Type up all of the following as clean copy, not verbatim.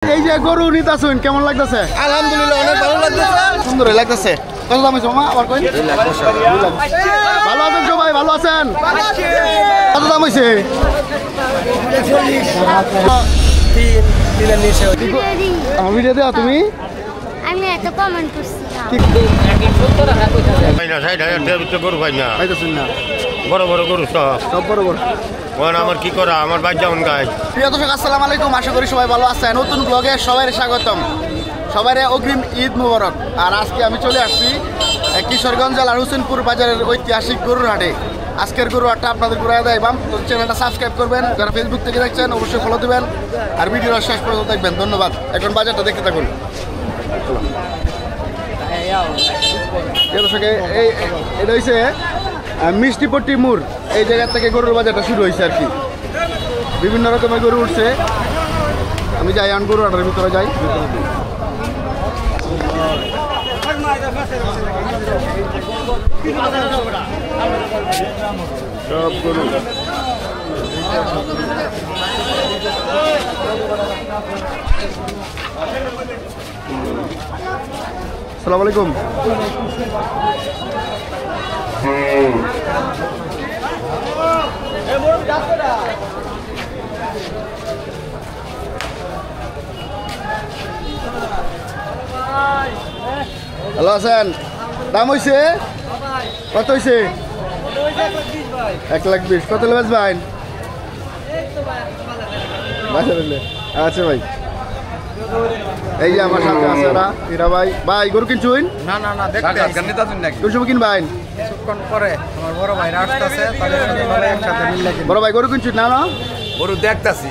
এই যে গরু নিতাছুন কেমন লাগতেছে? আলহামদুলিল্লাহ অনেক ভালো লাগতেছে, সুন্দর লাগতেছে। কত দাম হইছে মামা? আবার কই? ভালো আছেন সবাই? ভালো আছেন? কত দাম হইছে? আমার ভিডিও দেও তুমি? আমি এত কমেন্ট করছি গরু পাই না, পাইতেছুন না? বড় বড় গরু সব বড় বড়। আমার কি করা, আমার বাচ্চা যেমন গায়। প্রিয় দর্শক আসসালামু আলাইকুম, আশা করি সবাই ভালো আছেন। নতুন ব্লগে সবাই স্বাগতম, সবাই অগ্রিম ঈদ মুবারক। আর আজকে আমি চলে আসছি কিশোরগঞ্জ জেলার হুসেনপুর বাজারের ঐতিহাসিক গরুর হাটে। আজকের গরু হাটটা আপনাদের ঘুরাই দেবাম, তো চ্যানেলটা সাবস্ক্রাইব করবেন, যারা ফেসবুক থেকে দেখছেন অবশ্যই ফলো দেবেন আর ভিডিওটা শেষ পর্যন্ত দেখবেন। ধন্যবাদ। এখন বাজারটা দেখতে থাকুন। এটা হচ্ছে মিষ্টিপট্টি মোড়, এই জায়গা থেকে গরুর বাজারটা শুরু হয়েছে আর কি। বিভিন্ন রকমের গরু উঠছে। আমি যাই আন গরু হাটের ভিতরে যাই। সব গরু আসসালামু আলাইকুম। ভালো আছেন? দাম হয়েছে কত? হয়েছে 1,20,000। কত লেবেস ভাই? আচ্ছা ভাই, এই যে আমার সাথে আছে এরা ভাই। ভাই গরু কিনছুন? না না না, দেখতে কোন সময় কিনবেন? কিছুক্ষণ পরে আমার বড় ভাই আসতেছে, তাহলে একসাথে মিলে কিনব। বড় ভাই গরু কিনছুন? না না, গরু দেখতাছি,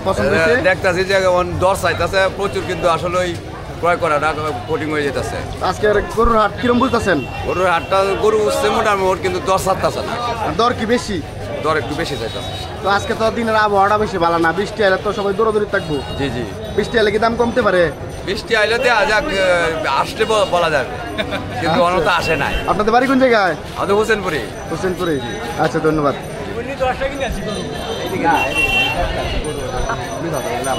পছন্দ হয়েছে? দেখতাছি যে দর চাইতেছে প্রচুর, কিন্তু আসলে ক্রয় করাটা কোটিং হয়ে যেতেছে। আজকের গরুর হাট কিরম বুঝতেছেন? গরুর হাটটা গরু উঠছে মোটামুটি, কিন্তু দর চাইতেছে না। দর কি বেশি? দর একটু বেশি চাইতেছে। তো আজকে তো দিনের আবহাওয়াটা বেশি ভালো না, বৃষ্টি এলে তো সবাই দৌড়াদৌড়ি থাকবো। জি জি, বৃষ্টি এলে কি দাম কমতে পারে? বৃষ্টি আইলে দেওয়া যাক, আসলে বলা যাবে, কিন্তু অনত আসে নাই। আপনাদের বাড়ি কোন জায়গায়? আমাদের হোসেনপুরে। হোসেনপুরে। আচ্ছা, ধন্যবাদ।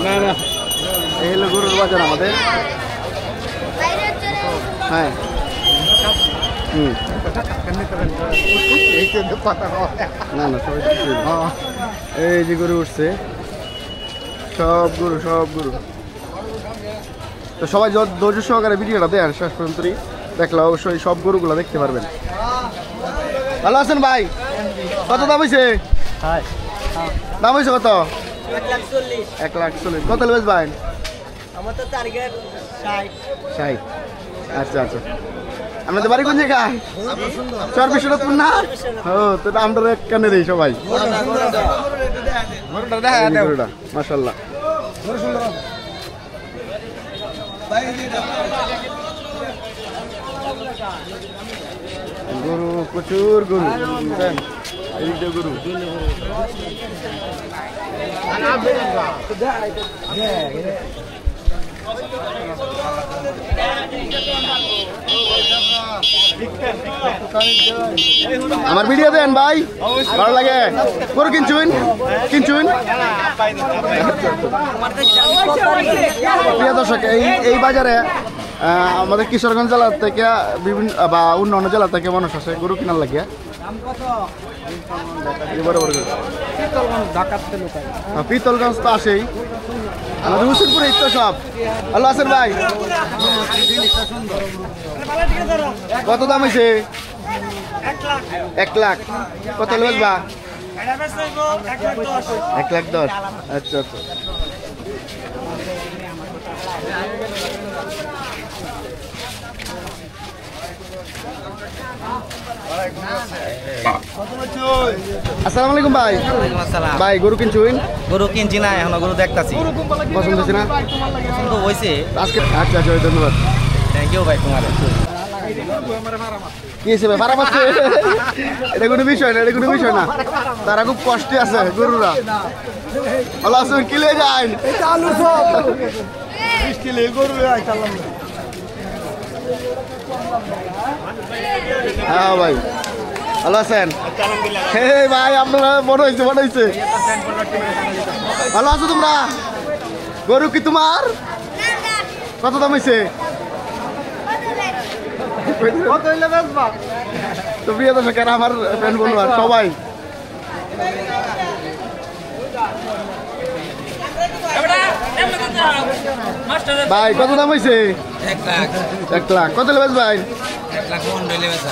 না না, এই হলো গরুর বাজার আমাদের। হ্যাঁ, না না, সবাই এই যে গরু উঠছে, সব গরু সব গরু। তো সবাই ধৈর্য সহকারে ভিডিওটা দেন শেষ পর্যন্ত, দেখলে অবশ্যই সব গরুগুলো দেখতে পারবেন। ভালো আছেন ভাই? কত দাম হয়েছে? দাম হয়েছে কত? 1,40,000। কত লেবেস ভাই? আমার তো টার্গেট 60। আচ্ছা আচ্ছা, আপনাদের বাড়ি কোন জায়গায়? চরবিশ্বরপুর না? ও, তো আমরা কেন দিই সবাই। মাশাআল্লাহ, গরু প্রচুর গরু। এইদিকে গরু। আমার ভিডিও দেন ভাই, ভালো লাগে। গরু কিনছুন? কিনছুন? প্রিয় দর্শক, এই বাজারে আমাদের কিশোরগঞ্জ জেলার থেকে বিভিন্ন বা অন্যান্য জেলা থেকে মানুষ আসে গরু কেনার লাগিয়া। পিতলগঞ্জ তো আসেই, আমাদের হুসেনপুরে তো সব। ভালো আছেন ভাই? কত দাম হয়েছে? 1,00,000। কত লেবেস বা? 1,10,000। আচ্ছা আচ্ছা, আসসালামু আলাইকুম ভাই। ভাই গরু কিনছুন? গরু কিনছি না, এখন গরু দেখতাছি। পছন্দ হয়েছে না? পছন্দ হয়েছে আজকে। আচ্ছা আচ্ছা, ধন্যবাদ। থ্যাংক ইউ ভাই তোমার। কি হয়েছে ভাই? খারাপ আছে? এটা কোনো বিষয় না, এটা কোনো বিষয় না। তারা খুব কষ্টে আছে গরুরা। ভালো আছেন? কি লে যায় হ্যাঁ ভাই, ভালো আছেন? হে ভাই, আপনারা বড় হয়েছে, বড় হয়েছে। ভালো আছো তোমরা? গরু কি তোমার? কত দাম হয়েছে? কত হইলে বেচবা? তো প্রিয় দর্শক আমার ফ্রেন্ড বন্ধুরা সবাই ভাই কত দাম হয়েছে? 1 লাখ। কত লেবেস ভাই? 1 লাখ 15 লেবেস।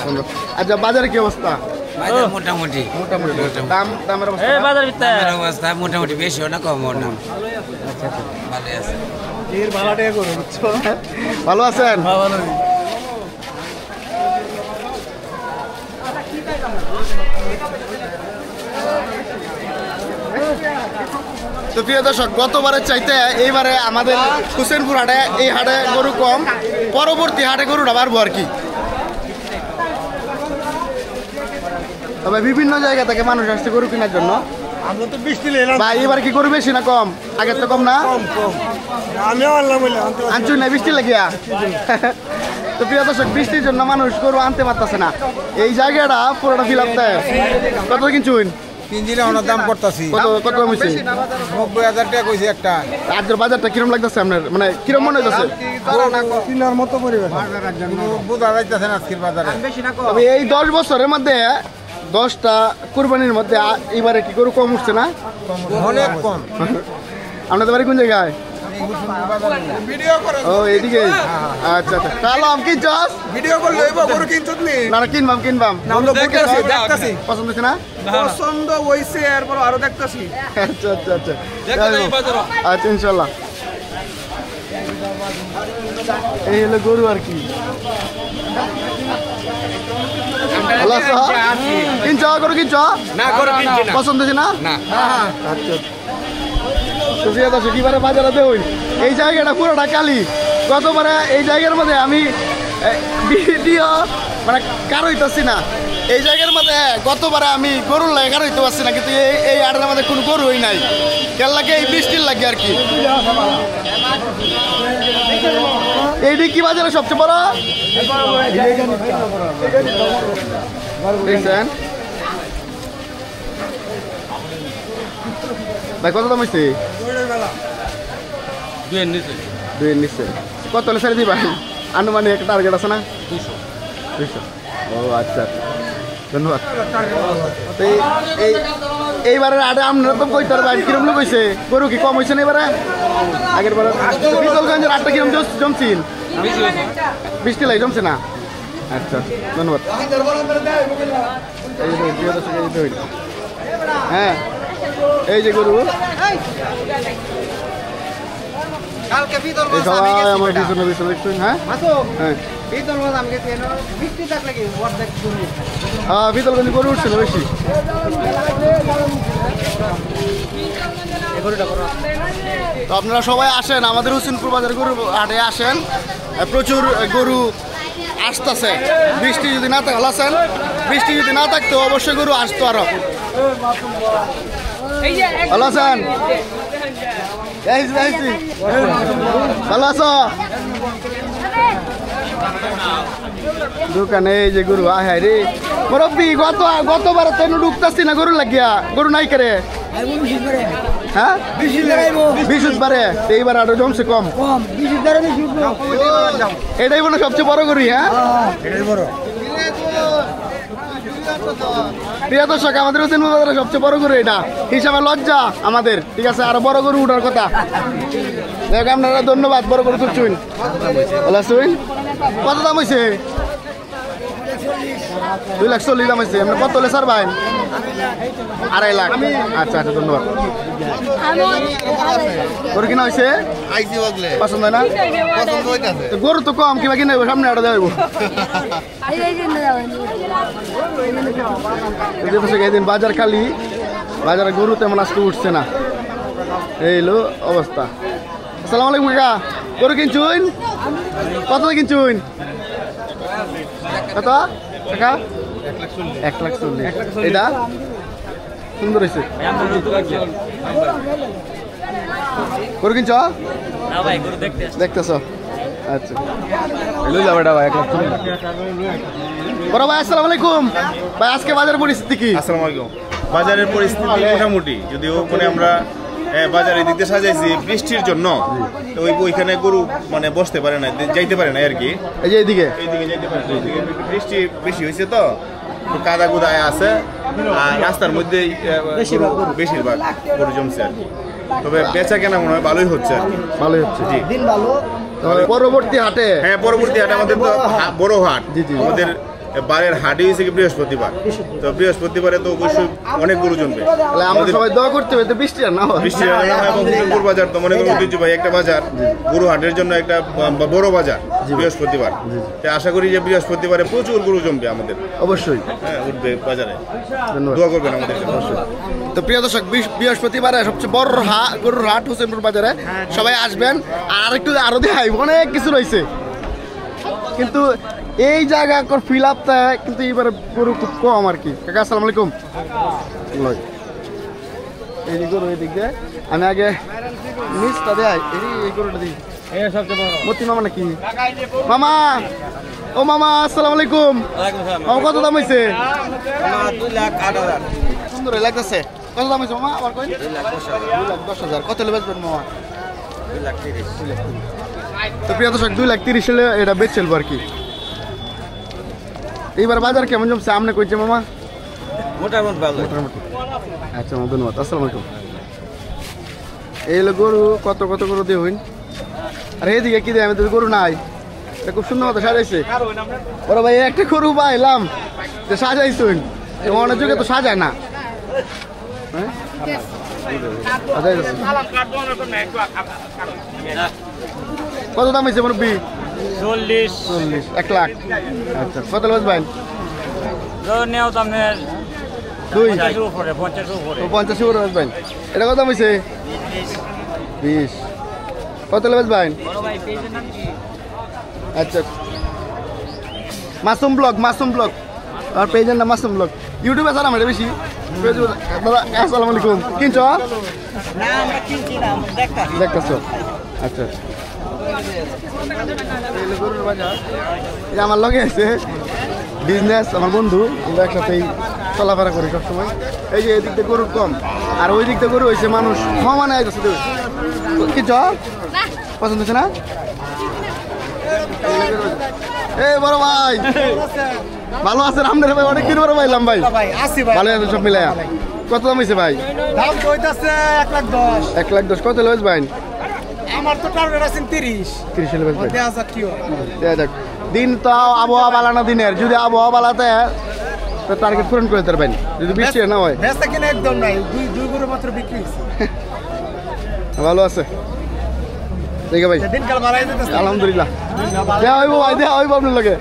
আচ্ছা বাজারে কি অবস্থা? মোটামুটি দামের অবস্থা দামের অবস্থা মোটামুটি বেশিও না কমও না। ভালো আছে। এর ভাড়াটাই করো বুঝছো? ভালো আছেন? তো প্রিয় দর্শক গতবারের চাইতে এইবারে আমাদের হুসেনপুর হাটে এই হাটে গরু কম, পরবর্তী হাটে গরুটা বাড়বো আর কি। তবে বিভিন্ন জায়গা থেকে মানুষ আসছে গরু কেনার জন্য। আমরা তো 20 দিলে এলাম। ভাই এবার কি গরু বেশি না কম? আগের তো কম না? কম। আমিও আনলাম বলে আনতে পারছি। আনছুই না বৃষ্টি লাগিয়া? তো প্রিয় দর্শক বৃষ্টির জন্য মানুষ গরু আনতে পারতেছে না। এই জায়গাটা পুরোটা ফিল আপ দেয়। কত কিনছুন? 3 দিনে ওনার দাম করতেছি। কত দাম হয়েছে? 90,000 টাকা কইছে একটা। আজকের বাজারটা কিরম লাগতেছে আপনার? মানে কিরম মনে হইতেছে? কিনার মতো পরিবেশ। বুঝা যাইতেছে না আজকের বাজারে। তবে এই 10 বছরের মধ্যে 10টা কুরবানির মধ্যে এবারে কি গরু কম উঠছে না? অনেক কম। আপনাদের বাড়ি কোন জায়গায়? ভিডিও করে ও এইদিকে। আচ্ছা আচ্ছা তাহলে আমি কি চাস? ভিডিও করলে এবার গরু কিনছত নি? না না কিনবাম। আমরা দেখতাছি। পছন্দ হচ্ছে না? পছন্দ হইছে এরপর আরো দেখতাছি। আচ্ছা আচ্ছা ইনশাল্লাহ। এই হলো গরু আর কি। ভালো আছো? কিনছ গরু কিনছ? না করে কিনছি না। পছন্দ হয়েছে না? না। আচ্ছা কিবারে বাজারে দেই এই জায়গাটা পুরোটা কালি। গতবারে এই জায়গার মধ্যে আমি ভিডিও মানে কার হইতেছি না। এই জায়গার মধ্যে গতবারে আমি গরুর লাগে কার হইতে পারছি না, কিন্তু এই আড়ের মধ্যে কোনো গরুই নাই। কেন লাগে? এই বৃষ্টির লাগে আর কি। এইটি কি বাজারে সবচেয়ে বড়? দেখছেন ভাই কত দাম হয়েছে? 2 এর নিচে। 2 এর নিচে। কত হলে ছেড়ে দিবা? আনুমানিক একটা টার্গেট আছে না? 200। ও আচ্ছা ধন্যবাদ। এইবারে আরে আপনারা তো কইতে পারবেন কিরম লোক হয়েছে? গরু কি কম হয়েছে না এবারে? আগের বারে বিকলগঞ্জের 8টা কিরম জমছিল? 20টি লাই জমছে না? আচ্ছা ধন্যবাদ। হ্যাঁ এই যে গরু কালকে ভিতর এই সবাই আমার পিছনে দেখছেন। হ্যাঁ হ্যাঁ ভিতর মাছ আমি গেছি এনো বৃষ্টি থাকলে কি অর্ধেক জমি। হ্যাঁ বিতলগঞ্জ গরু উঠছিল বেশি। তো আপনারা সবাই আসেন আমাদের হুসেনপুর বাজার গরু হাটে আসেন। প্রচুর গরু আসতেছে। বৃষ্টি যদি না থাকে, ভালো আছেন? বৃষ্টি যদি না থাকতো অবশ্যই গরু আসতো আরো। ভালো আছেন? ভালো আছো? দোকানে এই যে গরু আয় রে মুরব্বি গতবার তো ঢুকতাছি না গরু লাগিয়া। গরু নাই করে? হ্যাঁ 20 বারে। এইবার আরো জমছে কম। এটাই মনে সবচেয়ে বড় গরু। হ্যাঁ এটাই বড়। প্রিয় দর্শক আমাদের হুসেনপুর বাজারে সবচেয়ে বড় গরু এটা হিসাবে লজ্জা আমাদের। ঠিক আছে আরো বড় গরু উঠার কথা। দেখ আপনারা ধন্যবাদ। বড় গরু তুলছুন। ভালো আছেন? কত দাম হয়েছে? 2,40,000 দাম হয়েছে। আপনি কত হলে স্যার ভাই? 2.5 লাখ। আচ্ছা আচ্ছা ধন্যবাদ। গরু কিনা হয়েছে? পছন্দ হয় না? গরু তো কম কিবা কিনে সামনে আটা দেবো। এইদিন বাজার খালি, বাজারে গরু তেমন আজকে উঠছে না। এই হলো অবস্থা। আসসালামু আলাইকুম কাকা। গরু কিনছুন? কত কিনছুন? কত কাকা? 1,40,000। এটা সুন্দর হয়েছে। গরু কিনছ? দেখতেছ? আচ্ছা বড় ভাই আসসালামু আলাইকুম। ভাই আজকে বাজারের পরিস্থিতি কি? আসসালামু আলাইকুম। বাজারের পরিস্থিতি মোটামুটি, যদিও মানে আমরা হ্যাঁ বাজার এই দিক দিয়ে সাজাইছি বৃষ্টির জন্য তো ওইখানে গরু মানে বসতে পারে না, যাইতে পারে না আর কি। এই যে এইদিকে যাইতে পারে না, এইদিকে বৃষ্টি বেশি হয়েছে তো কাদা কুদায় আছে আর রাস্তার মধ্যেই বেশিরভাগ গরু জমছে আর কি। তবে বেচা কেনা মনে হয় ভালোই হচ্ছে আর কি। ভালোই হচ্ছে জি দিন ভালো। পরবর্তী হাটে হ্যাঁ পরবর্তী হাটে আমাদের তো বড় হাট, জি, জি। আমাদের বারের হাটই হয়েছে কি বৃহস্পতিবার, তো বৃহস্পতিবারে তো অবশ্যই অনেক গরু জমবে। তাহলে আমরা সবাই দোয়া করতে হবে বৃষ্টি আর না হয়। বৃষ্টি এবং হুসেনপুর বাজার তো মনে করি ঐতিহ্যবাহী একটা বাজার, গরু হাটের জন্য একটা বড় বাজার বৃহস্পতিবার। তাই আশা করি যে বৃহস্পতিবারে প্রচুর গরু জমবে আমাদের, অবশ্যই হ্যাঁ উঠবে বাজারে। ধন্যবাদ। দোয়া করবেন আমাদের জন্য। তো প্রিয় দর্শক বৃহস্পতিবারে সবচেয়ে বড় গরুর হাট হোসেনপুর বাজারে সবাই আসবেন। আর একটু আরো দেখাই অনেক কিছু রয়েছে, কিন্তু এই জায়গা ফিল আপটা কিন্তু এবারে গরু খুব কম আর কি। কাকা আসসালামু আলাইকুম। এই গরু এই দিক দিয়ে আমি আগে মিসটা দেয় এই গরুটা দিই মতি মামা নাকি মামা, ও মামা আসসালামু আলাইকুম। মামা কত দাম হয়েছে? 2,08,000 সুন্দর লাগতেছে। কত দাম হয়েছে মামা? আবার কই 2,10,000। কত হলে বেচবেন মামা? 2,30,000। তো প্রিয় দর্শক 2,30,000 হলে এটা বেচ চলবো আর কি। এইবার বাজার কেমন জমছে আমনে কইছে মামা? মোটামুটি ভালো। মোটামুটি। আচ্ছা মামা ধন্যবাদ। আসসালামু আলাইকুম। এই হলো গরু, কত কত গরু দিয়ে হইন। আর এইদিকে কি দেয়? আমি তো গরু নাই। এটা খুব সুন্দর মতো সাজাইছে। বড় ভাই একটা গরু পাইলাম যে সাজাইছুন, অনেক যুগে তো সাজায় না। হ্যাঁ কত দাম হয়েছে মুরব্বী? 40 1 লাখ। আচ্ছা কত লোক ভাই? নেও দামের 2 উপরে 50 উপরে 50 উপরে ভাই। এটা কত দাম হয়েছে? 20। কত লোক ভাই? আচ্ছা মাসুম ব্লগ আর পেজের নাম মাসুম ব্লগ। ইউটিউবে ছাড়া আমার বেশি। দাদা আসসালামু আলাইকুম। কিনছ? দেখতেছ? আচ্ছা গরুর বাজার এটা আমার লগে আছে বিজনেস, আমার বন্ধু, আমরা একসাথেই চলাফেরা করি সবসময়। এই যে এদিক দিয়ে গরু কম আর ওই দিক দিয়ে গরু হয়েছে মানুষ সমানে আইতেছে। কি চ পছন্দ হচ্ছে না? এই বড় ভাই ভালো আছেন? আমাদের ভাই অনেক দিন বড় পাইলাম ভাই। ভালো আছে সব মিলাই। কত দাম হয়েছে ভাই? দাম কইতাছে 1,10,000। 1,10,000। কত লোক ভাই? আমার তো টার্গেট আছে 30 30 লোক ভাই। 10,000 কি হয়? দেখ দিন তো আবহাওয়া বালানো দিনের, যদি আবহাওয়া বালাতে তো টার্গেট পূরণ করে দিতে পারবেন, যদি বৃষ্টি না হয়। বেচা কিনা একদম নাই, দুই গরু মাত্র বিক্রি হইছে। ভালো আছে ঠিক আছে ভাই, দিনকাল বাড়াই দিতেছে আলহামদুলিল্লাহ। দেওয়া হইব ভাই, দেওয়া হইব আপনার লগে।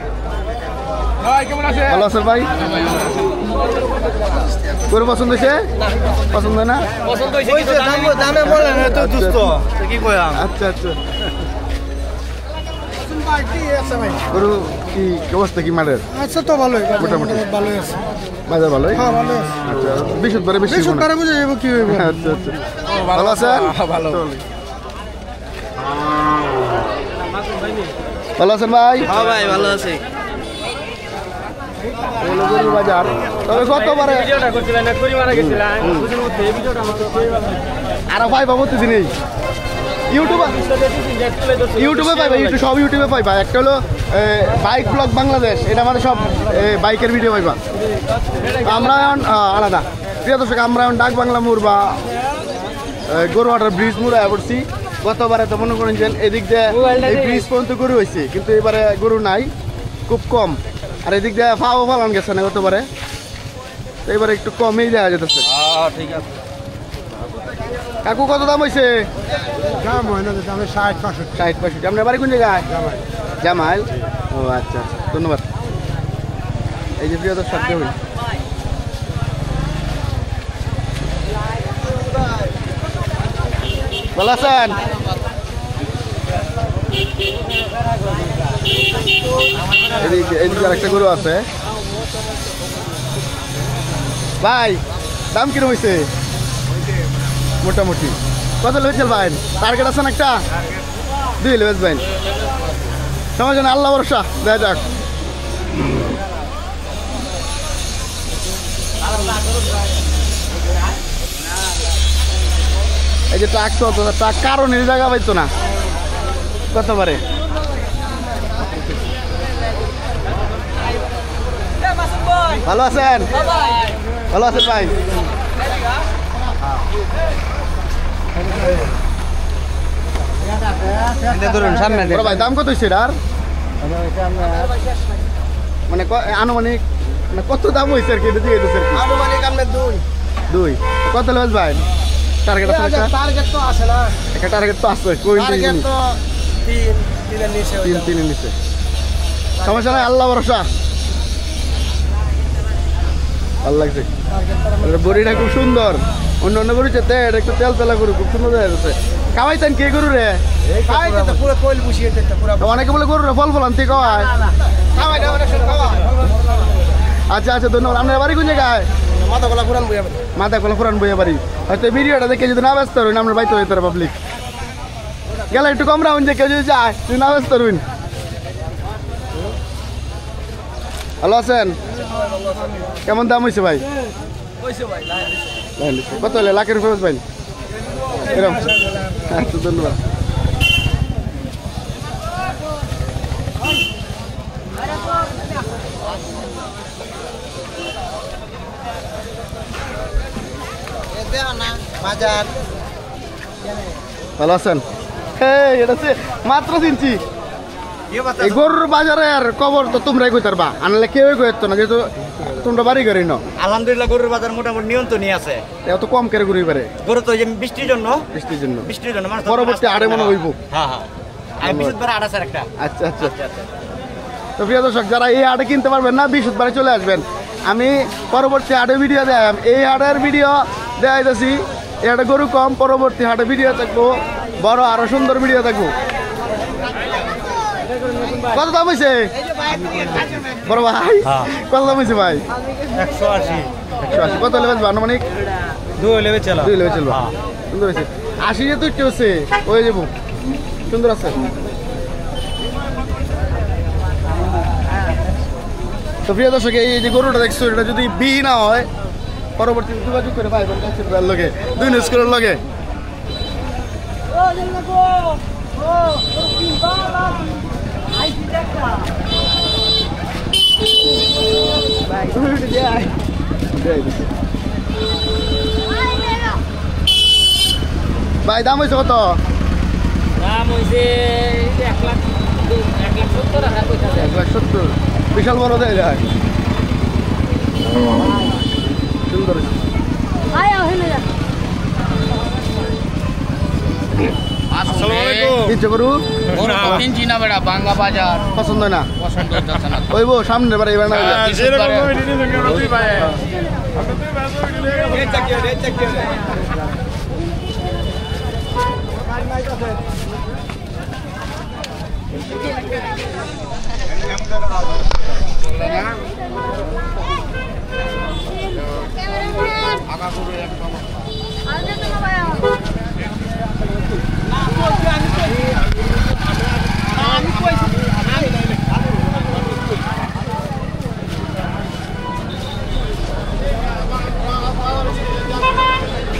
ভালো আছেন ভাই? গরু পছন্দ হয়েছে? পছন্দ হয় না? দামে বলে না তো দোস্ত কি কইলাম। আচ্ছা আচ্ছা গরু কি অবস্থা কি মাঠের? আচ্ছা তো ভালোই, মোটামুটি ভালোই আছে। বাজার ভালোই? হ্যাঁ ভালো আছে। আচ্ছা বিশুদ্ধ বেশি বিশুদ্ধ বুঝে যাবো কি হইব। আচ্ছা আচ্ছা ভালো আছেন? ভালো। ভালো আছেন ভাই? হ্যাঁ ভাই ভালো আছি। গরুর বাজার তবে কতবারে আর ভাই বাবু নেই ইউটিউবে পাইবা, সব ইউটিউবে পাইবা। একটা হলো বাইক ব্লগ বাংলাদেশ, এটা আমাদের সব বাইকের ভিডিও পাইবা। আমরা এখন আলাদা প্রিয় দর্শক, আমরা এখন ডাক বাংলা মোড় বা গরুহাটার ব্রিজ মোড়ে পড়ছি। গতবারে তো মনে করেন যে এদিক দিয়ে এই ব্রিজ পর্যন্ত গরু হয়েছে, কিন্তু এবারে গরু নাই, খুব কম। আর এদিক দিয়ে ফাও ফালান গেছে না গতবারে, তো এবারে একটু কমই দেখা যেতেছে। ঠিক আছে কাকু কত দাম হয়েছে? দাম হয় না, দামে 60-65। আপনার বাড়ি কোন জায়গায়? জামাইল। ও আচ্ছা আচ্ছা ধন্যবাদ। এই যে প্রিয় দর্শক দেখুন, ভালো আছেন? এদিকে আরেকটা গরু আছে ভাই, দাম কিরম হয়েছে? মোটামুটি কত লেগেছিল ভাই? টার্গেট আছেন একটা? 2 লেবেস ভাই, সময় আল্লাহ ভরসা, দেখা যাক। এই যে ট্রাক চলতো ট্রাক কারণে জায়গা পাইতো না কত পারে ভালো আছেন ভালো আছেন ভাই ধরুন সামনে বড় ভাই দাম কত হয়েছে আর মানে আনুমানিক মানে কত দাম হয়েছে আর কি এটা দিয়ে দিচ্ছে আনুমানিক আমরা দুই কত লেবেল ভাই টার্গেট আছে টার্গেট তো আছে না একটা টার্গেট তো আছে কই টার্গেট তো তিনের নিচে তিনের নিচে সমস্যা নাই আল্লাহ ভরসা ভালো লাগছে বড়িটা খুব সুন্দর অন্য অন্য গরু চেতে এটা একটু তেল তেলা গরু খুব সুন্দর দেখা যাচ্ছে খাওয়াইতেন কে গরু রে পুরো কোয়েল বসিয়ে দিতে পুরো অনেকে বলে গরু রে ফল ফল আনতে খাওয়ায় খাওয়াই না মানে খাওয়া আচ্ছা আচ্ছা ধন্যবাদ আপনার বাড়ি কোন জায়গায় মাথা গলা পুরান বইয়া মাথা কলা পুরান বইয়া বাড়ি হয়তো ভিডিওটা দেখে যদি না ব্যস্ত হবেন আপনার বাইতে হইতে পাবলিক গেলে একটু কম রাখুন যে কেউ যদি যায় তুই না ব্যস্ত হবেন ভালো আছেন কেমন দাম হয়েছে ভাই কত হলে লাখের উপরে ভাই এরকম আচ্ছা ধন্যবাদ বাজার ভালো আছেন হ্যাঁ এটা হচ্ছে মাত্র চিনছি এই গরুর বাজারের খবর তো তোমরাই কইতার বা আনলে কেউই কইতো না যেহেতু তোমরা বাড়ি করি না আলহামদুলিল্লাহ গরুর বাজার মোটামুটি নিয়ন্ত্রণই আছে এত কম করে ঘুরি পারে গরু তো এই যে বৃষ্টির জন্য বৃষ্টির জন্য পরবর্তী আড়ে মনে হইব হ্যাঁ হ্যাঁ আর বৃহস্পতিবার আড়া স্যার একটা আচ্ছা আচ্ছা তো প্রিয় দর্শক যারা এই হাটে কিনতে পারবেন না বৃহস্পতিবারে চলে আসবেন আমি পরবর্তী হাটে ভিডিও দেখাম এই হাটের ভিডিও দেখাইতেছি এই হাটে গরু কম পরবর্তী হাটে ভিডিও থাকবো বড় আরো সুন্দর ভিডিও থাকবো কত দাম হয়েছে বড় ভাই কত দাম হয়েছে ভাই 180 কত লেবে আনুমানিক 2 লেবে চলো 2 লেবে চলবো সুন্দর হয়েছে 80 যে তুই হচ্ছে হয়ে যাবো সুন্দর আছে তো প্রিয় দর্শক এই যে গরুটা দেখছো এটা যদি বি না হয় পরবর্তীতে যোগাযোগ করে ভাই বোন লগে 2 নিউজ করার লগে ভাই দাম হয়েছে কত দাম হইছে 1,70,000 বিশাল বড় দেয় যায় সুন্দর কিনছি না বেটা বাঙ্গা বাজার পছন্দ হয় না পছন্দ হচ্ছে না ওইবো সামনে বারে এবার না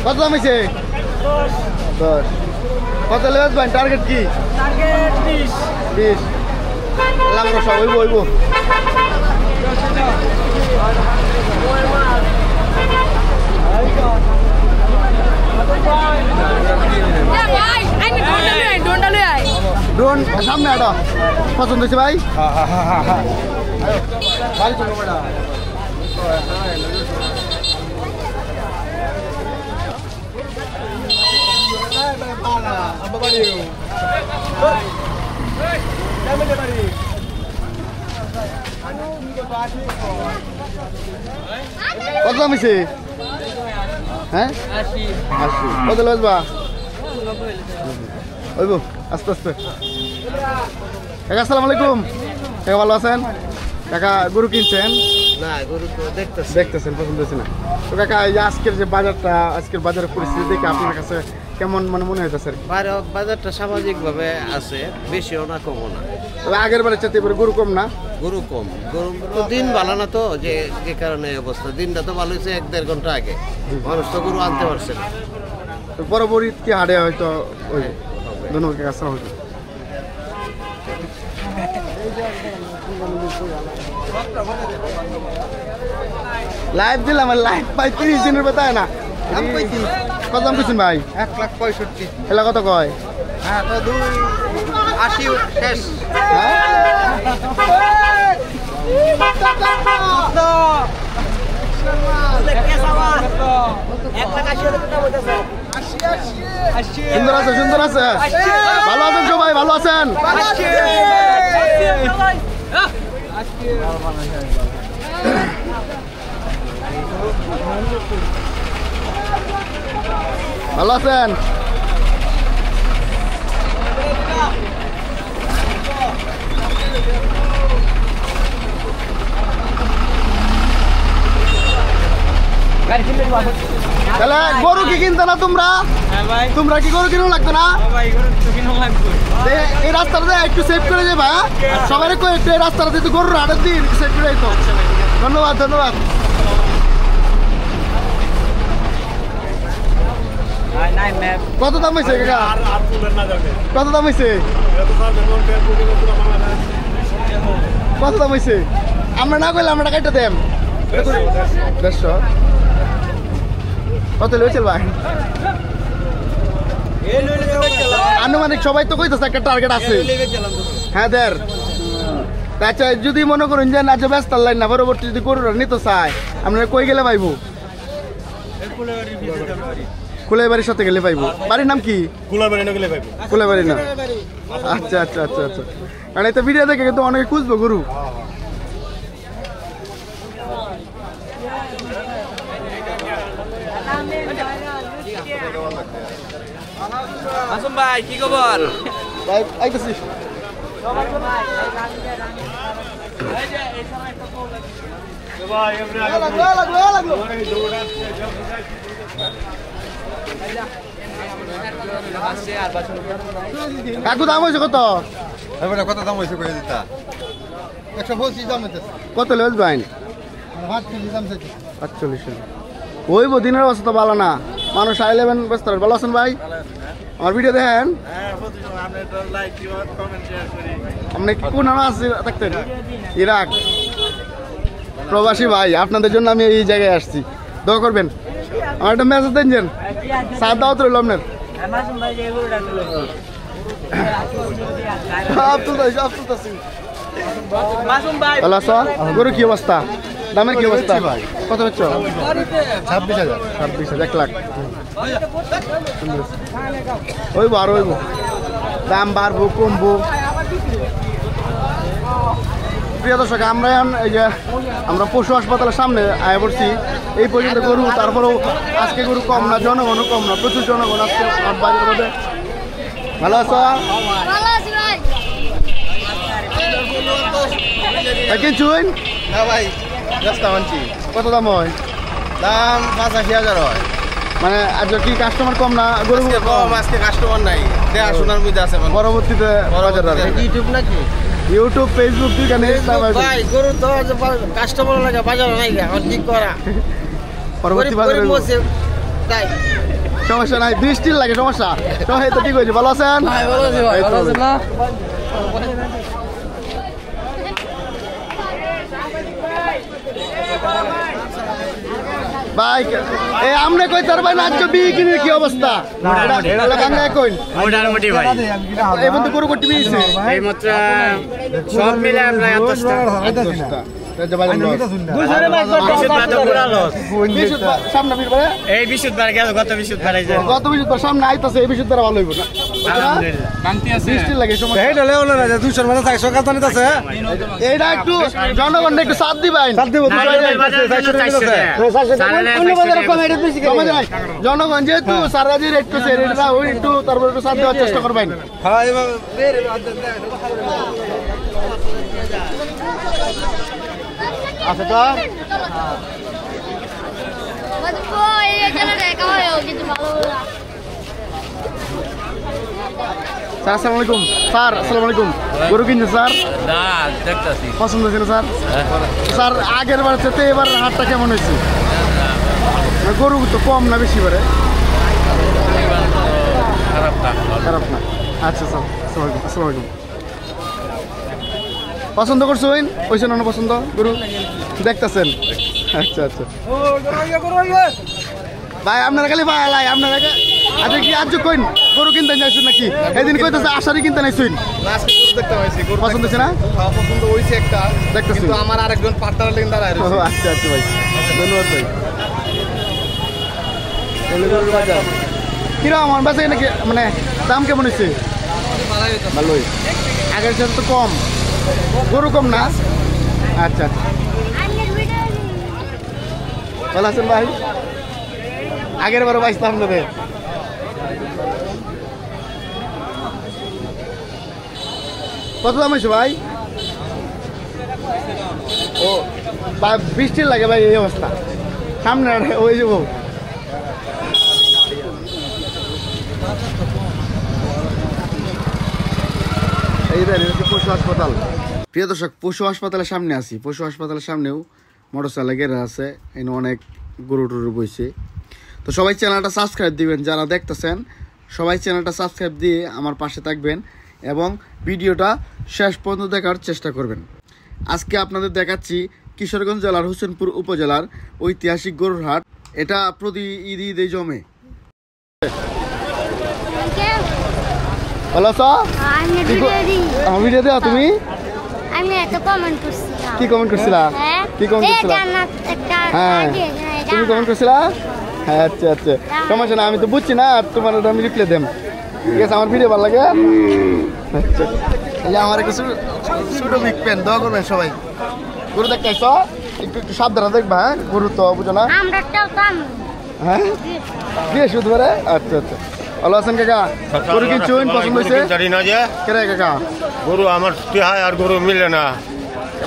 কত দাম হয়েছে 10 কত লেবেল ভাই টার্গেট কি 20 লাগলো সব ওইব ড্রোন সামনে আটা পছন্দ হয়েছে ভাই ভাই চলো বেটা কত দাম হয়েছে হ্যাঁ 80 কত লাগবা ওইব আস্তে আস্তে কাকা আসসালামু আলাইকুম কাকা ভালো আছেন কাকা গরু কিনছেন না গরু তো দেখতেছেন পছন্দ হয়েছে না তো কাকা এই যে আজকের যে বাজারটা আজকের বাজারের পরিস্থিতি দেখে আপনার কাছে কেমন মানে মনে হইতেছে বাজারটা সামাজিকভাবে আছে বেশিও না কমও না তবে আগের বারে চাইতে এবারে গরু কম না গরু কম গরু তো দিন ভালো না তো যে কারণে অবস্থা দিনটা তো ভালো হয়েছে 1-1.5 ঘন্টা আগে মানুষ তো গরু আনতে পারছে না তো পরবর্তী হাটে হয়তো ওই ধন্যবাদ আসসালামু আলাইকুম। লাইভ দিলাম লাইভ ভাই 30 দিনের বেতায় না কত দাম কইছেন ভাই? 1,65,000 এলা কত কয়? হ্যাঁ তো 2,80 শেষ। সুন্দর আছে সুন্দর আছে, ভালো আছেন সবাই? ভালো আছেন? ভালো আছেন? তাহলে গরু কি কিনতে না তোমরা? তোমরা কি গরু কিনো লাগতো না? এই রাস্তাটা একটু সেভ করে যাবা, সবাই একটু এই রাস্তাটা একটু গরুর হাটের দিন সেভ করে দিত। ধন্যবাদ ধন্যবাদ। কত দাম হয়েছে কাকা? কত দাম হয়েছে? কত দাম হয়েছে? আমরা না করলে আমরা কাইটা দেম 150। কত লইছিল ভাই? আনুমানিক সবাই তো কইতেছে একটা টার্গেট আছে। হ্যাঁ দের আচ্ছা, যদি মনে করুন যে না যে ব্যস্ত লাইন না পরবর্তী যদি গরুর নিতে চায় আপনারা কই গেলে পাইবো? কুলাইবাড়ির সাথে গেলে পাইবো। বাড়ির নাম কি? কুলাইবাড়ি না? আচ্ছা আচ্ছা আচ্ছা আচ্ছা, কারণ এই তো ভিডিও দেখে কিন্তু অনেকে খুঁজবো গরু। আসুন ভাই, কি খবর? ভাই আইতেছি। কাকু দাম হয়েছে কত? কত দাম হয়েছে কয়ে দিতা? 125 দাম হইতেছে। কত লেজ বাইন? 48 দাম চাইছে। 48। ওই দিনের অবস্থা তো ভালো না, মানুষ আইলেবেন ব্যস্ত। ভালো আছেন ভাই? আমার ভিডিও দেখেন? আপনি কোন নাম আছে থাকতেন? ইরাক প্রবাসী ভাই, আপনাদের জন্য আমি এই জায়গায় আসছি, দোয়া করবেন। আমার একটা মেসেজ দেন, সাত দাওয়াত রইল আপনার। ভালো আছো? গরু কি অবস্থা? দামের কি অবস্থা? কত হচ্ছে? 26,000। 26,000, 1 লাখ। ওইব আর ওইব, দাম বাড়বো কমবো। প্রিয় দর্শক, আমরা এখন এই যে আমরা পশু হাসপাতালের সামনে আয় পড়ছি। এই পর্যন্ত গরু, তারপরেও আজকে গরু কম না, জনগণও কম না, প্রচুর জনগণ আজকে বাজারের মধ্যে। ভালো আছো? ভালো আছি ভাই। কিনছুন? না ভাই, রাস্তা মানছি। কত দাম হয়? দাম 85,000 হয়। মানে আজ কি কাস্টমার কম না? গরু কম, আজকে কাস্টমার নাই, দেখাশোনার মধ্যে আছে। পরবর্তীতে বাজার ইউটিউব নাকি? ইউটিউব ফেসবুক দুইখানে ভাই গরু তো কাস্টমার লাগে, বাজার নাই ঠিক করা। পরবর্তী বাজারে তাই সমস্যা নাই, বৃষ্টির লাগে সমস্যা। তো এই তো ঠিক হয়েছে। ভালো আছেন? এই তো। ভাই এই আমনে কই তার ভাই নাচ বিক্রির কি অবস্থা? এটা গাঙ্গা কইন মোটামুটি ভাই এই বন্ধু গরু কটি বিয়েছে এই মাত্র সব মিলে প্রায় 10টা। সামনে বিরবারে এই বিশুদ্ধবার গেল, গত বিশুদ্ধবার এই যে গত বিশুদ্ধবার সামনে আইতাছে, এই বিশুদ্ধবার ভালো হইব না? বৃষ্টি লাগে সমস্যা। এইটা লেও না 200 মানে থাকে সকাল তো নিতেছে। এইটা একটু জনগণ একটু সাথ দিবেন। জনগণ যেহেতু সারাজি রেট করছে, রেটটা ওই একটু তারপর একটু সাথ দেওয়ার চেষ্টা করবেন। হ্যাঁ এবার আচ্ছা তো স্যার আসসালামু আলাইকুম। স্যার আসসালামু আলাইকুম। গরু কিনছে স্যার? না দেখতেছি। পছন্দ ছিল স্যার? স্যার আগের বার চেয়ে এবার হাটটা কেমন হয়েছে? গরু তো কম না বেশি বারে? খারাপ না আচ্ছা স্যার আসসালামু আলাইকুম পছন্দ করছেন ওইছেন না পছন্দ গরু দেখতেছেন আচ্ছা আচ্ছা ভাই আপনারা খালি ভাই আপনারা আচ্ছা কি আজ কইন গরু কিনতে যাইছেন নাকি এদিন কইতেছে আষাঢ়ি কিনতে নাইছেন আজকে গরু দেখতে পাইছি গরু পছন্দ হচ্ছে না খাওয়া পছন্দ হইছে একটা দেখতেছি। কিন্তু আমার আরেকজন পার্টনার লেগে দাঁড়ায় ও, রয়েছে আচ্ছা আচ্ছা ভাই ধন্যবাদ ভাই এলে গরুর বাজার কিরকম আমার বাসে নাকি মানে দাম কেমন হচ্ছে ভালোই আগের সাথে তো কম গরু কম না আচ্ছা আচ্ছা ভালো আছেন ভাই আগের বারো বাইশতাম নেবে কত দাম হয়েছে ভাই ও বৃষ্টির লাগে ভাই এই অবস্থা সামনে ওই যাবো এই পশু হাসপাতাল প্রিয় দর্শক পশু হাসপাতালের সামনে আছি পশু হাসপাতালের সামনেও মোটরসাইকেল ঘেরা আছে এখানে অনেক গরু টরু বইছে তো সবাই চ্যানেলটা সাবস্ক্রাইব দিবেন যারা দেখতেছেন সবাই চ্যানেলটা সাবস্ক্রাইব দিয়ে আমার পাশে থাকবেন এবং ভিডিওটা শেষ পর্যন্ত দেখার চেষ্টা করবেন আজকে আপনাদের দেখাচ্ছি কিশোরগঞ্জ জেলার হোসেনপুর উপজেলার ঐতিহাসিক গরুর হাট এটা প্রতি ঈদে জমে ভালো আছো আমার ভিডিও দেওয়া তুমি আমি একটা কমেন্ট করছিলাম কি কমেন্ট করছিলা কি কমেন্ট করছিলা হ্যাঁ তুমি কমেন্ট করছিলা হ্যাঁ আচ্ছা আচ্ছা সমস্যা না আমি তো বুঝছি না তোমার আমি রিপ্লাই দেম ঠিক আছে আমার ভিডিও ভালো লাগে আচ্ছা এই যে আমার কিছু ছোট বিগ পেন দোয়া করবেন সবাই গরু দেখতে আসছো একটু একটু সাবধানে দেখবা হ্যাঁ গরু তো বুঝো না আমরাটাও তো হ্যাঁ দিয়ে শুধু পারে আচ্ছা আচ্ছা ভালো আছেন কাকা গরু কি চুন পছন্দ হয়েছে জানি না যে কেরে কাকা গরু আমার টিহায় আর গরু মিলে না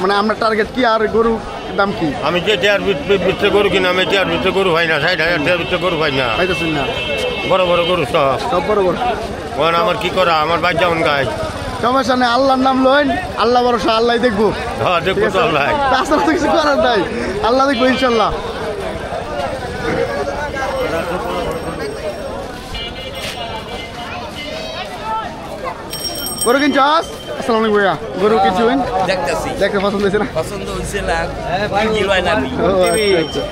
মানে আপনার টার্গেট কি আর গরু দাম কি আমি যে টিয়ার ভিতরে গরু কিনা আমি টিয়ার ভিতরে গরু পাই না 60,000 টিয়ার ভিতরে গরু পাই না পাইতেছেন না বড় বড় গরু সব সব বড় বড় ওখানে আমার কি করা আমার বাদ যেমন গাছ সমস্যা নেই আল্লাহর নাম লইন আল্লাহ ভরসা আল্লাহ দেখবো হ্যাঁ দেখবো তো আল্লাহ তাছাড়া তো কিছু করার নাই আল্লাহ দেখবো ইনশাল্লাহ গরু কিনছস আসসালামু আলাইকুম ভাইয়া গরু কিনছুন দেখতেছি দেখতে পছন্দ হয়েছে না পছন্দ হয়েছে লাগ কিলওয়াই নাবি ও, আচ্ছা, আচ্ছা।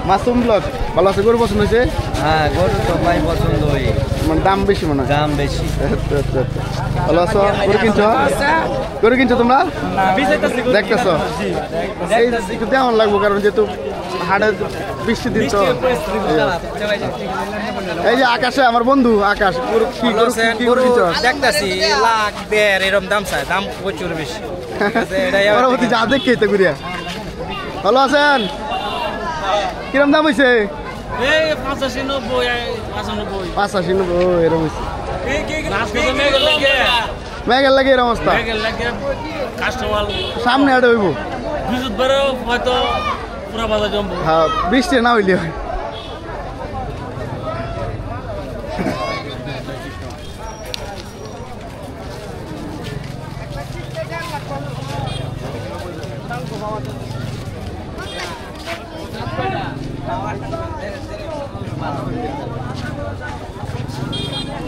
মাসুম ব্লগ ভালো আছে গরু পছন্দ হয়েছে হ্যাঁ গরু তো ভাই পছন্দ হয় মানে দাম বেশি মনে হয় দাম বেশি আচ্ছা আচ্ছা আচ্ছা ভালো আছো গরু কিনছো গরু কিনছো তোমরা দেখতেছো এই একটু তেমন লাগবো কারণ যেহেতু হাটে বৃষ্টি দিন তো এই যে আকাশে আমার বন্ধু আকাশ গরু কি গরু কি গরু কিনছো দেখতেছি লাখ দেড় এরকম দাম চাই দাম প্রচুর বেশি পরবর্তী যা দেখে তো ঘুরিয়া ভালো আছেন কিরম দাম হয়েছে 85-90 এরকম হয়েছে মেঘের লাগে এরকম অবস্থা সামনে হাটে হইব হ্যাঁ বৃষ্টি না হইলে হয়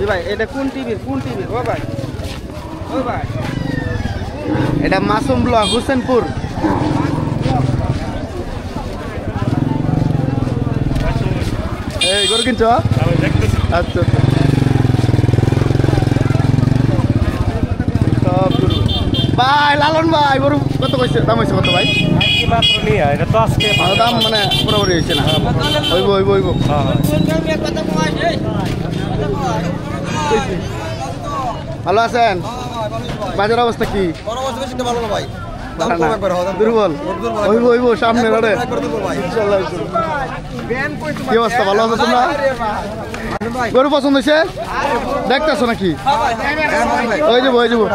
ভাই এটা কোন টিভির ও ভাই এটা মাসুম ব্লগ হোসেনপুর এই গরু কিনছো আচ্ছা আচ্ছা সব গরু ভাই লালন ভাই গরু কত কইছে দাম হয়েছে কত ভাই দাম মানে পুরোপুরি হয়েছে না হইব ভালো আছেন বাজার অবস্থা কি দুর্বল হইব সামনে রোডে কি অবস্থা ভালো আছো তোমরা গরু পছন্দ হয়েছে দেখতেছো নাকি হয়ে যাবো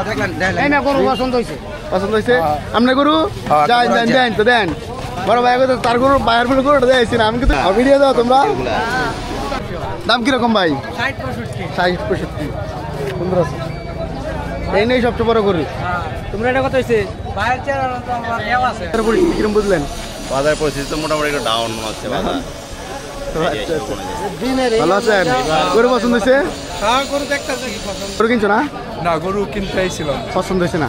পছন্দ হয়েছে আপনার গরু দেন তো দেন বড় ভাই তার গরু বাইরের গরুটা দিয়েছি না আমি কিন্তু ভিডিও দাও তোমরা দাম কিরকম ভাই 60-65 সুন্দর আছে এই নেই সবচেয়ে বড় গরু তোমরা এটা কত হয়েছে কিরম বুঝলেন বাজার পরিস্থিতি তো মোটামুটি একটু ডাউন আছে বাজার আচ্ছা আচ্ছা ভালো আছেন গরু পছন্দ হয়েছে হ্যাঁ গরু দেখতেছি পছন্দ গরু কিনছো না না গরু কিনতে আইছিলাম পছন্দ হয়েছে না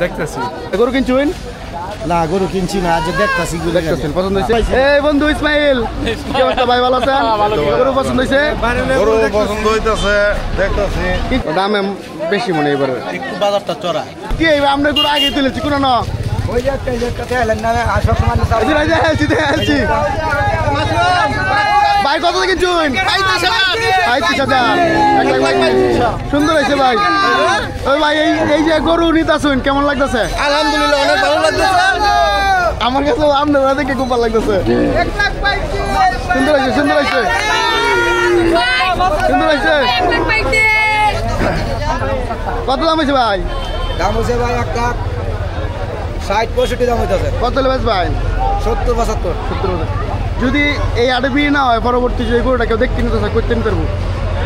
দেখতেছি গরু কিনছুন না গরু কিনছি না আজ দেখতাছি দেখতেছেন পছন্দ হয়েছে এই বন্ধু ইসমাইল কি অবস্থা ভাই ভালো আছেন গরু পছন্দ হয়েছে গরু পছন্দ হইতেছে দেখতেছি দামে বেশি মনে এবার একটু বাজারটা চড়া কি এইবার আমরা গরু আগে তুলেছি কোনো না ওই যে কথা এলেন না আসো সমান দেখছি ভাই কত কিনছুন 35,000 সুন্দর হয়েছে ভাই ওই ভাই এই যে গরু নিতাছুন কেমন লাগতেছে আলহামদুলিল্লাহ অনেক ভালো লাগতেছে আমার কাছে আপনারা দেখে খুব ভালো লাগতেছে সুন্দর হয়েছে সুন্দর হয়েছে সুন্দর হয়েছে কত দাম হয়েছে ভাই দাম হচ্ছে ভাই 1,60-65 দাম হইতেছে কত লেবেছ ভাই 70-75 70 যদি এই আটে বিয়ে না হয় পরবর্তী যে গরুটা কেউ দেখতে নিতে চায় করতে নিতে পারবো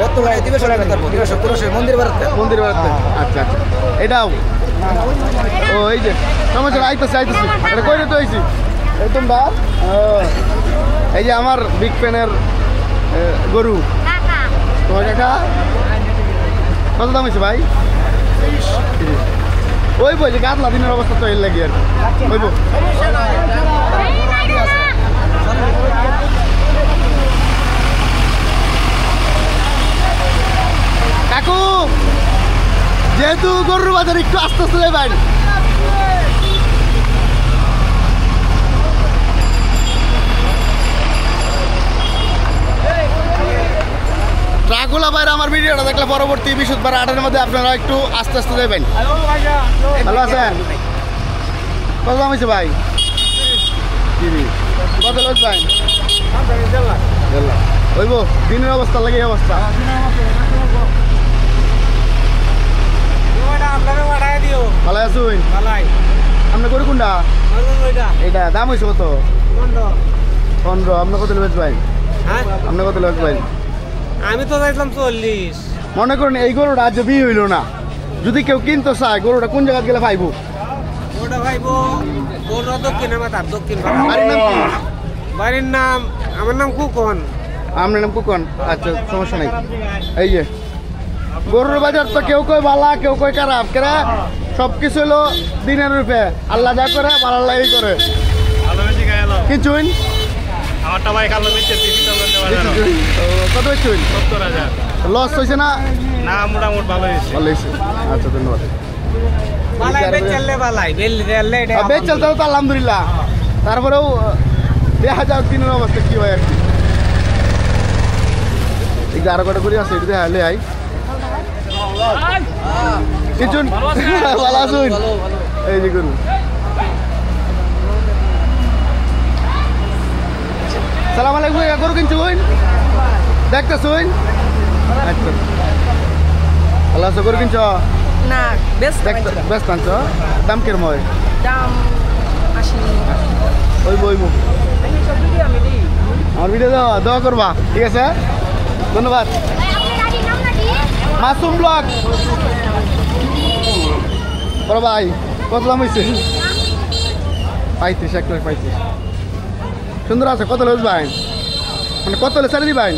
কত ভাই দিবে সবাই তারপর 70 মন্দির বাড়াতে মন্দির বেড়াতে আচ্ছা আচ্ছা এটাও ও এই যে সমস্যা আইতেছি আইতেছি এটা কই তো আইছি এই তোমরা এই যে আমার বিগ ফ্যানের গরু কাকা তোমার কাকা কত দাম হয়েছে ভাই 30 ওই বই যে গাদলা দিনের অবস্থা তো এর লাগে আর ওইব কাকু যেহেতু গরুর বাজার একটু আস্তে আস্তে যাবেন ট্রাকগুলা বাইরে আমার ভিডিওটা দেখলে পরবর্তী বৃহস্পতিবার 8-এর মধ্যে আপনারা একটু আস্তে আস্তে যাবেন ভালো আছেন কত দাম হয়েছে ভাই কত লোক ভাই ওইব দিনের অবস্থা লাগে এই অবস্থা ভালো আছুন আপনার গরু কোনটা এটা দাম হয়েছে কত 15 আপনার কত লোক ভাই আপনার কত লোক ভাই আমি তো দেখলাম 40 মনে করেন এই গরুটা আজ বিয়ে হইল না যদি কেউ কিনতে চায় গরুটা কোন জায়গায় গেলে পাইবো ওটা ভাইবো ওটা দক্ষিণ আমার দক্ষিণ বাড়ির নাম কি বাড়ির নাম আমার নাম কুকন আপনার নাম কুকন আচ্ছা সমস্যা নাই এই যে গরুর বাজার তো কেউ কই বালা কেউ কই খারাপ কেরা সব কিছু হলো দিনের রূপে আল্লাহ যা করে ভালো লাগে করে কিনছুন আমারটা ভাই কালো বেচে কত বেচছুন 70,000 লস হয়েছে না না মোটামুটি ভালো হয়েছে ভালো হয়েছে আচ্ছা ধন্যবাদ বালাই বেচলে বালাই বেললে বেচ চলতে তো আলহামদুলিল্লাহ তারপরেও দেখা যাক দিনের অবস্থা কি হয় আর কি এই 11 কটা করে আছে এটা হালে আই কিচুন ভালো আছুন এই যে করুন সালাম আলাইকুম গরু কিনছুন দেখতেছুন আচ্ছা ভালো আছো গরু কিনছ না বেশ ব্যস্ত আনছ দাম কিরম হয় দাম 80 ওইব ওইব আমার ভিডিও দোয়া করবা ঠিক আছে ধন্যবাদ মাসুম ব্লগ বড় ভাই কত দাম হয়েছে 35 35 সুন্দর আছে কত লোক ভাই মানে কত হলে ছাড়ে দিবেন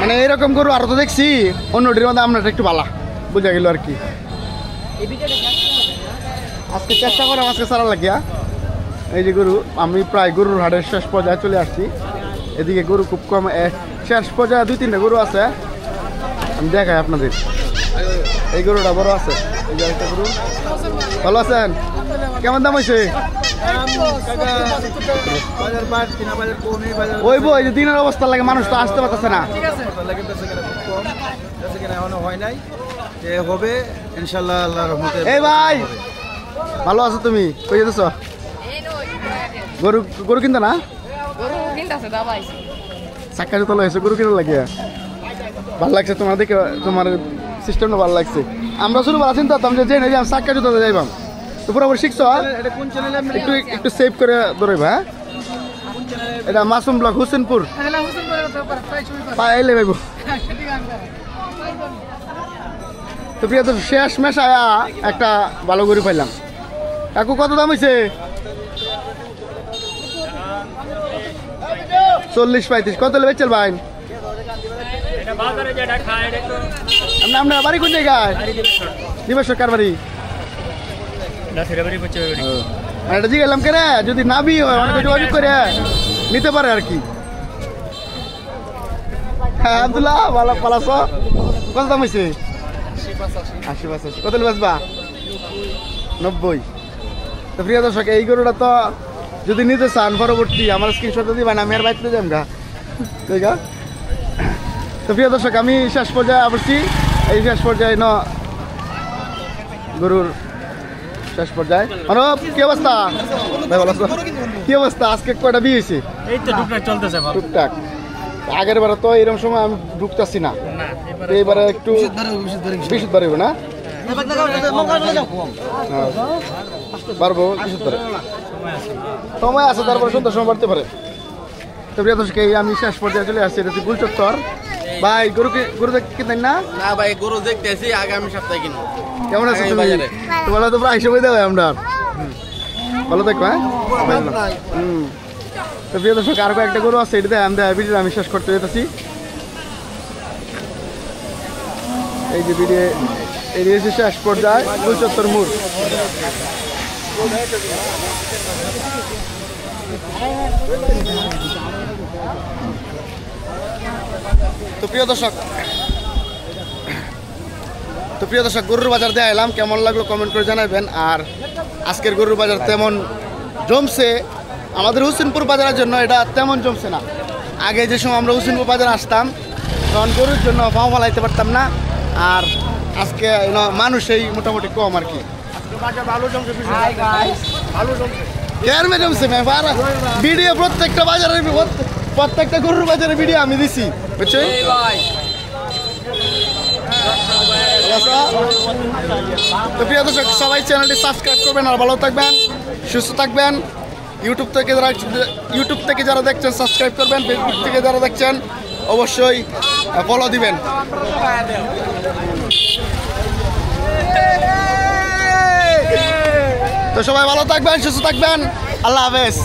মানে এরকম গরু আরো তো দেখছি অন্যটির মধ্যে আপনার একটু ভালো বুঝা গেল আর কি আজকে চেষ্টা করে আজকে সারা লাগিয়া এই যে গরু আমি প্রায় গরুর হাটের শেষ পর্যায়ে চলে আসছি এদিকে গরু খুব কম শেষ পর্যায়ে 2-3টা গরু আছে আমি দেখাই আপনাদের এই গরুটা বড় আছে এই যে একটা গরু ভালো আছেন কেমন দাম হয়েছে ওই বই যে দিনের অবস্থা লাগে মানুষ তো আসতে পারতেছে না হবে ইনশাআল্লাহ আল্লাহর রহমতে এই ভাই ভালো আছো তুমি কই যেতেছ গরু গরু কিনতে না চাক্কা জুতো লাগছে গরু কিনা লাগিয়া ভালো লাগছে তোমার দেখে তোমার সিস্টেমটা ভালো লাগছে আমরা শুরু ভালো চিন্তা করতাম যে জেনে যাই চাক্কা জুতো যাইবাম তো পুরোপুরি শিখছো একটু একটু সেভ করে ধরবা হ্যাঁ এটা মাসুম ব্লক হুসেনপুর পাইলে ভাইব তো প্রিয় তো শেষ মেশায়া একটা ভালো গরু পাইলাম কাকু কত দাম হয়েছে 40-35 কত হলে বেচেল ভাই? আপনার বাড়ি কোন জায়গায়? দিবেশ্বর কার বাড়ি? এটা জিজ্ঞাসলাম কেন যদি নাবি হয় অনেকে যোগাযোগ করে নিতে পারে আর কি। হ্যাঁ আব্দুল্লাহ ভালো পালাস কত দাম হয়েছে? 80-85 কত বেচবা? 90। তো প্রিয় দর্শক এই গরুটা তো যদি নিতে চান পরবর্তী আমার স্ক্রিনশট দিবেন আমি আর বাইতে যাম গা। ঠিক আছে তো প্রিয় দর্শক আমি শেষ পর্যায়ে আসছি। এই শেষ পর্যায়ে গরুর শেষ পর্যায়ে মানব কি অবস্থা ভাই? ভালো আছো? কি অবস্থা আজকে কয়টা বিয়ে হয়েছে? এই তো টুকটাক চলতেছে ভালো। টুকটাক আগের বারে তো এরকম সময় আমি ঢুকতেছি না, এইবারে একটু বিশুদ্ধ পারবে না পারবো বিশুদ্ধ সময় আছে, তারপরে সন্ধ্যার সময় বাড়তে পারে। তো প্রিয় দর্শক এই আমি শেষ পর্যায়ে চলে আসছি। এটা হচ্ছে গুলচত্বর। ভাই গরু কিনতেন না? না ভাই গরু দেখতেছি আগামী সপ্তাহে কিনবো। কেমন আছো তুমি? তোমার তো প্রায় সময় দেওয়া আমরা ভালো থাকবো। হ্যাঁ তো প্রিয় দর্শক আরো কয়েকটা গরু আছে, এটাতে ভিডিও আমি শেষ করতে যেতেছি। এই যে ভিডিও এই শেষ পর্যায়ে গুলচত্বর মোড়। তো প্রিয় দর্শক গরুর বাজার দিয়ে এলাম, কেমন লাগলো কমেন্ট করে জানাবেন। আর আজকের গরুর বাজার তেমন জমছে আমাদের হুসেনপুর বাজারের জন্য, এটা তেমন জমছে না। আগে যে সময় আমরা হুসেনপুর বাজারে আসতাম তখন গরুর জন্য পাও ফালাইতে পারতাম না, আর আজকে মানুষই মোটামুটি কম আর কি। জমছে ভিডিও প্রত্যেকটা বাজারের প্রত্যেকটা গরুর বাজারের ভিডিও আমি দিছি বুঝছো। তো প্রিয় দর্শক সবাই চ্যানেলটি সাবস্ক্রাইব করবেন আর ভালো থাকবেন সুস্থ থাকবেন। ইউটিউব থেকে যারা দেখছেন সাবস্ক্রাইব করবেন, ফেসবুক থেকে যারা দেখছেন অবশ্যই ফলো দিবেন। তো সবাই ভালো থাকবেন সুস্থ থাকবেন, আল্লাহ হাফেজ।